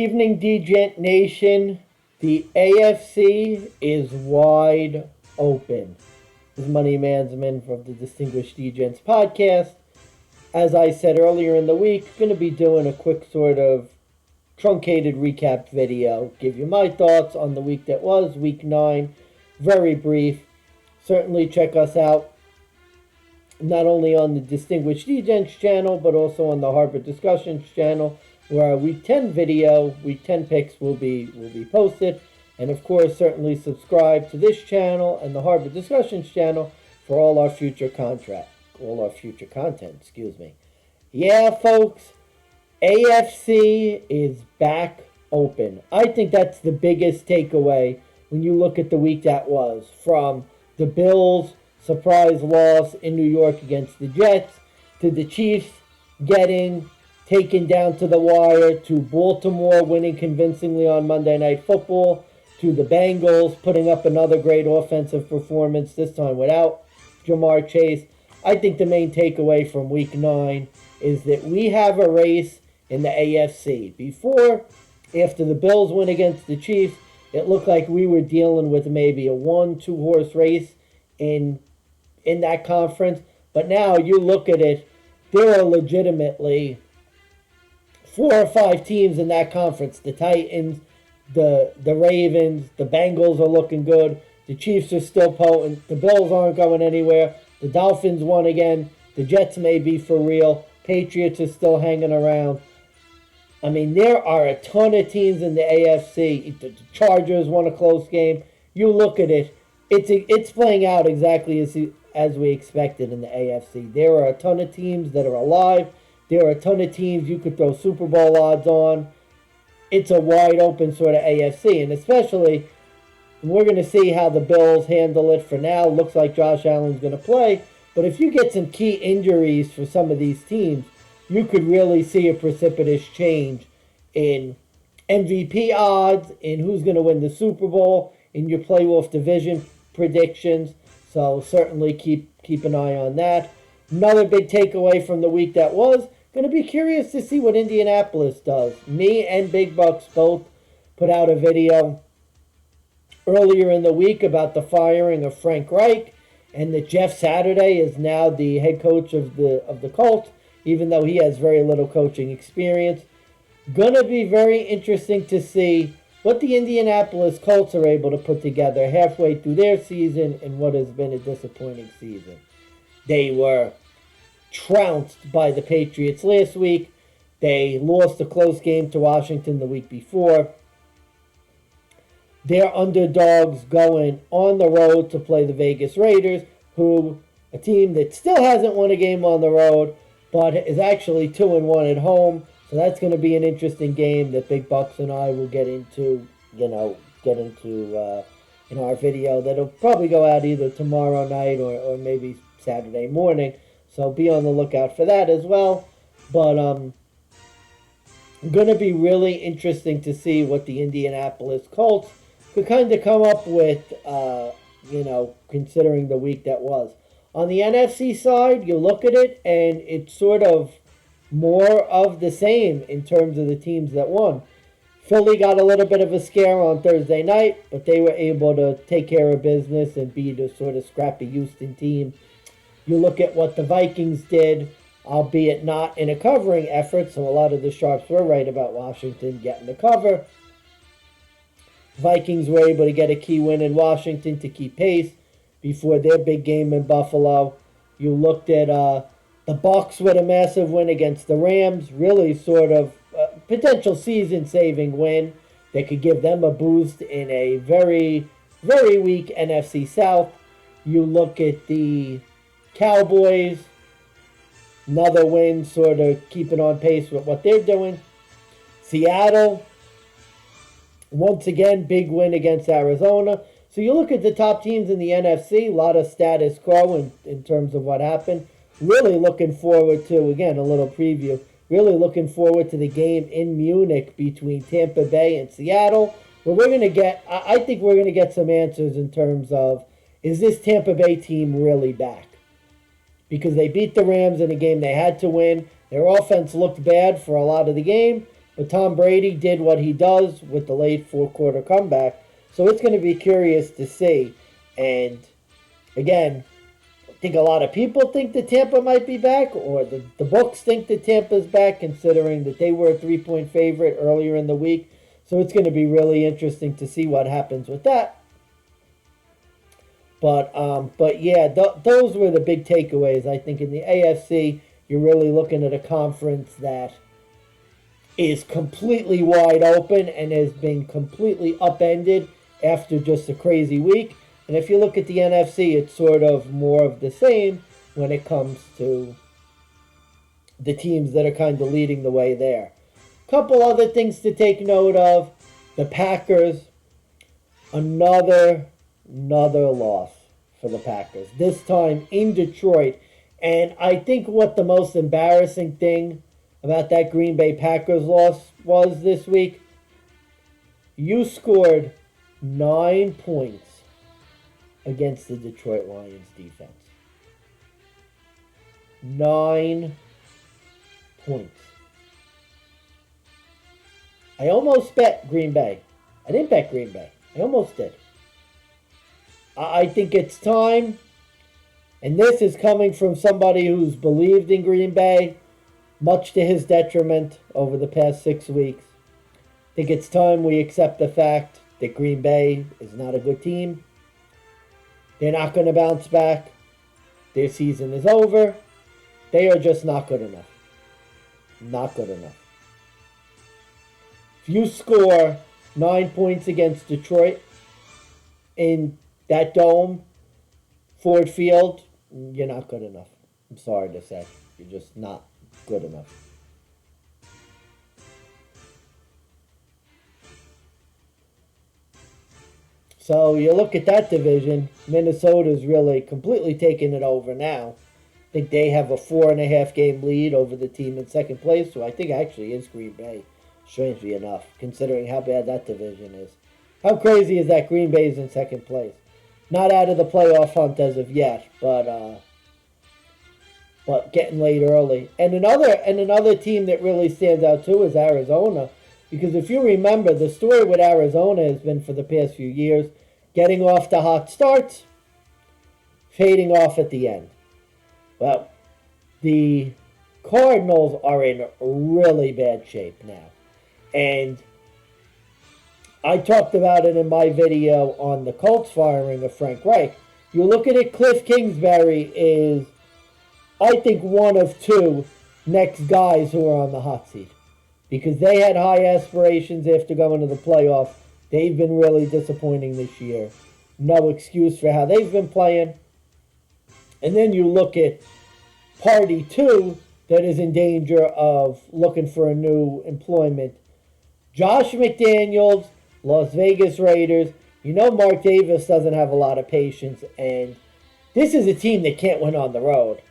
Evening, Degent Nation. The AFC is wide open. This is Money Mansmann from the Distinguished Degents podcast. As I said earlier in the week, going to be doing a quick sort of truncated recap video. Give you my thoughts on the week that was, week 9. Very brief. Certainly check us out not only on the Distinguished Degents channel, but also on the Harvard Discussions channel, where our Week 10 video, Week 10 picks will be posted. And of course, certainly subscribe to this channel and the Harvard Discussions channel for all our future content. Yeah, folks, AFC is back open. I think that's the biggest takeaway when you look at the week that was, from the Bills' surprise loss in New York against the Jets, to the Chiefs getting taken down to the wire, to Baltimore winning convincingly on Monday Night Football, to the Bengals putting up another great offensive performance, this time without Jamar Chase. I think the main takeaway from Week 9 is that we have a race in the AFC. Before, after the Bills win against the Chiefs, it looked like we were dealing with maybe a 1-2 horse race in that conference. But now you look at it, there are legitimately 4 or 5 teams in that conference. The Titans, the Ravens, the Bengals are looking good. The Chiefs are still potent. The Bills aren't going anywhere. The Dolphins won again. The Jets may be for real. Patriots are still hanging around. I mean, there are a ton of teams in the AFC. The Chargers won a close game. You look at it, it's playing out exactly as we expected in the AFC. There are a ton of teams that are alive. There are a ton of teams you could throw Super Bowl odds on. It's a wide open sort of AFC, and especially we're going to see how the Bills handle it. For now, looks like Josh Allen's going to play, but if you get some key injuries for some of these teams, you could really see a precipitous change in MVP odds, in who's going to win the Super Bowl, in your playoff division predictions. So certainly keep an eye on that. Another big takeaway from the week that was, going to be curious to see what Indianapolis does. Me and Big Bucks both put out a video earlier in the week about the firing of Frank Reich, and that Jeff Saturday is now the head coach of the Colts, even though he has very little coaching experience. Going to be very interesting to see what the Indianapolis Colts are able to put together halfway through their season in what has been a disappointing season. They were trounced by the Patriots last week. They lost a close game to Washington the week before. They're underdogs going on the road to play the Vegas Raiders, a team that still hasn't won a game on the road, but is actually 2-1 at home. So that's going to be an interesting game that Big Bucks and I will get into in our video that'll probably go out either tomorrow night or maybe Saturday morning. So be on the lookout for that as well. But going to be really interesting to see what the Indianapolis Colts could kind of come up with, considering the week that was. On the NFC side, you look at it, and it's sort of more of the same in terms of the teams that won. Philly got a little bit of a scare on Thursday night, but they were able to take care of business and beat a sort of scrappy Houston team. You look at what the Vikings did, albeit not in a covering effort, so a lot of the sharps were right about Washington getting the cover. Vikings were able to get a key win in Washington to keep pace before their big game in Buffalo. You looked at the Bucs with a massive win against the Rams, really sort of potential season-saving win that could give them a boost in a very, very weak NFC South. You look at the Cowboys, another win, sort of keeping on pace with what they're doing. Seattle, once again, big win against Arizona. So you look at the top teams in the NFC, a lot of status quo in terms of what happened. Really looking forward to, again, a little preview, really looking forward to the game in Munich between Tampa Bay and Seattle, where I think we're going to get some answers in terms of, is this Tampa Bay team really back? Because they beat the Rams in a game they had to win. Their offense looked bad for a lot of the game, But Tom Brady did what he does with the late fourth quarter comeback. So it's going to be curious to see. And again, I think a lot of people think that Tampa might be back, or the books think that Tampa's back, considering that they were a 3-point favorite earlier in the week. So it's going to be really interesting to see what happens with that. But yeah, those were the big takeaways. I think in the AFC, you're really looking at a conference that is completely wide open and has been completely upended after just a crazy week. And if you look at the NFC, it's sort of more of the same when it comes to the teams that are kind of leading the way there. Couple other things to take note of. The Packers, another loss for the Packers. This time in Detroit. And I think what the most embarrassing thing about that Green Bay Packers loss was this week, you scored 9 points against the Detroit Lions defense. 9 points. I almost bet Green Bay. I didn't bet Green Bay. I almost did. I think it's time, and this is coming from somebody who's believed in Green Bay, much to his detriment over the past 6 weeks. I think it's time we accept the fact that Green Bay is not a good team. They're not going to bounce back. Their season is over. They are just not good enough. Not good enough. If you score 9 points against Detroit in that dome, Ford Field, you're not good enough. I'm sorry to say. You're just not good enough. So you look at that division, Minnesota's really completely taken it over now. I think they have a 4.5 game lead over the team in second place, so I think actually is Green Bay, strangely enough, considering how bad that division is. How crazy is that Green Bay's in second place? Not out of the playoff hunt as of yet, but getting late early. And another team that really stands out too is Arizona. Because if you remember, the story with Arizona has been for the past few years, getting off to hot starts, fading off at the end. Well, the Cardinals are in really bad shape now. And I talked about it in my video on the Colts firing of Frank Reich. You look at it, Cliff Kingsbury is, I think, one of two next guys who are on the hot seat. Because they had high aspirations after going to the playoffs. They've been really disappointing this year. No excuse for how they've been playing. And then you look at Party 2 that is in danger of looking for a new employment. Josh McDaniels, Las Vegas Raiders. You know Mark Davis doesn't have a lot of patience. And this is a team that can't win on the road.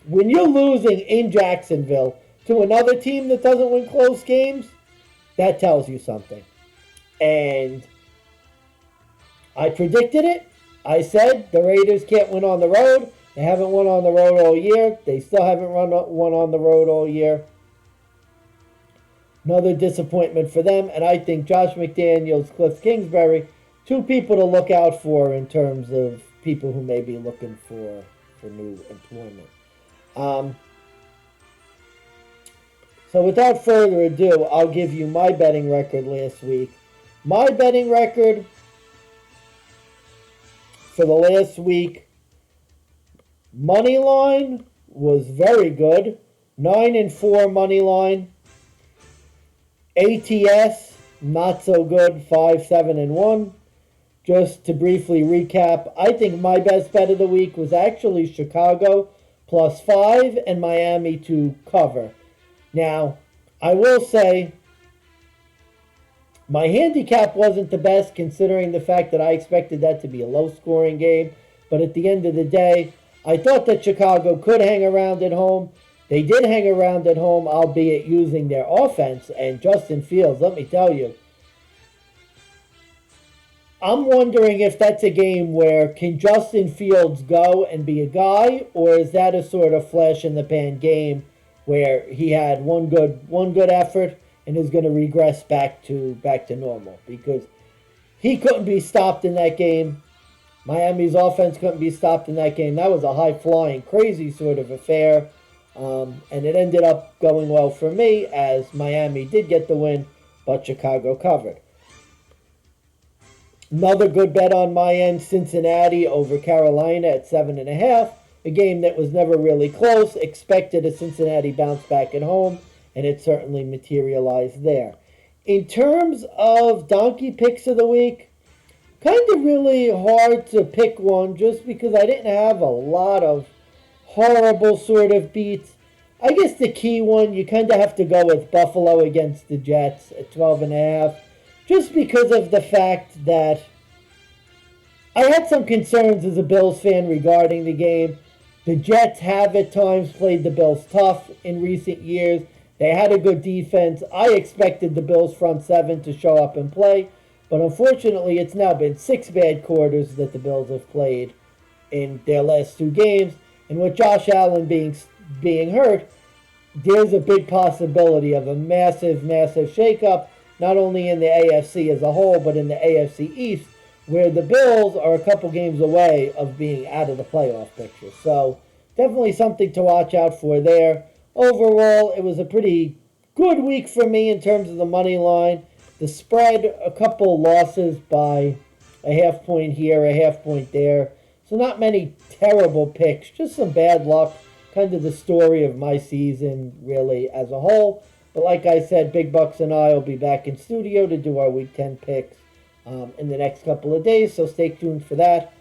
When you're losing in Jacksonville to another team that doesn't win close games, that tells you something. And I predicted it. I said the Raiders can't win on the road. They haven't won on the road all year. They still haven't won on the road all year. Another disappointment for them. And I think Josh McDaniels, Cliff Kingsbury, two people to look out for in terms of people who may be looking for new employment. So without further ado, I'll give you my betting record last week. My betting record for the last week, money line was very good. 9-4 money line. ATS, not so good. 5-7-1. Just to briefly recap, I think my best bet of the week was actually Chicago +5 and Miami to cover. Now, I will say, my handicap wasn't the best considering the fact that I expected that to be a low-scoring game. But at the end of the day, I thought that Chicago could hang around at home. They did hang around at home, albeit using their offense. And Justin Fields, let me tell you, I'm wondering if that's a game where can Justin Fields go and be a guy, or is that a sort of flash-in-the-pan game where he had one good effort and is going to regress back to normal because he couldn't be stopped in that game. Miami's offense couldn't be stopped in that game. That was a high-flying, crazy sort of affair. And it ended up going well for me as Miami did get the win, but Chicago covered. Another good bet on my end, Cincinnati over Carolina at 7.5. A game that was never really close. Expected a Cincinnati bounce back at home, and it certainly materialized there. In terms of donkey picks of the week, kind of really hard to pick one just because I didn't have a lot of horrible sort of beats. I guess the key one, you kind of have to go with Buffalo against the Jets at 12.5, just because of the fact that I had some concerns as a Bills fan regarding the game. The Jets have at times played the Bills tough in recent years. They had a good defense. I expected the Bills front seven to show up and play, but unfortunately it's now been 6 bad quarters that the Bills have played in their last 2 games. And with Josh Allen being hurt, there's a big possibility of a massive shakeup, not only in the AFC as a whole, but in the AFC East, where the Bills are a couple games away of being out of the playoff picture. So definitely something to watch out for there. Overall, it was a pretty good week for me in terms of the money line. The spread, a couple losses by a half point here, a half point there. So not many terrible picks, just some bad luck. Kind of the story of my season, really, as a whole. But like I said, Big Bucks and I will be back in studio to do our Week 10 picks in the next couple of days. So stay tuned for that.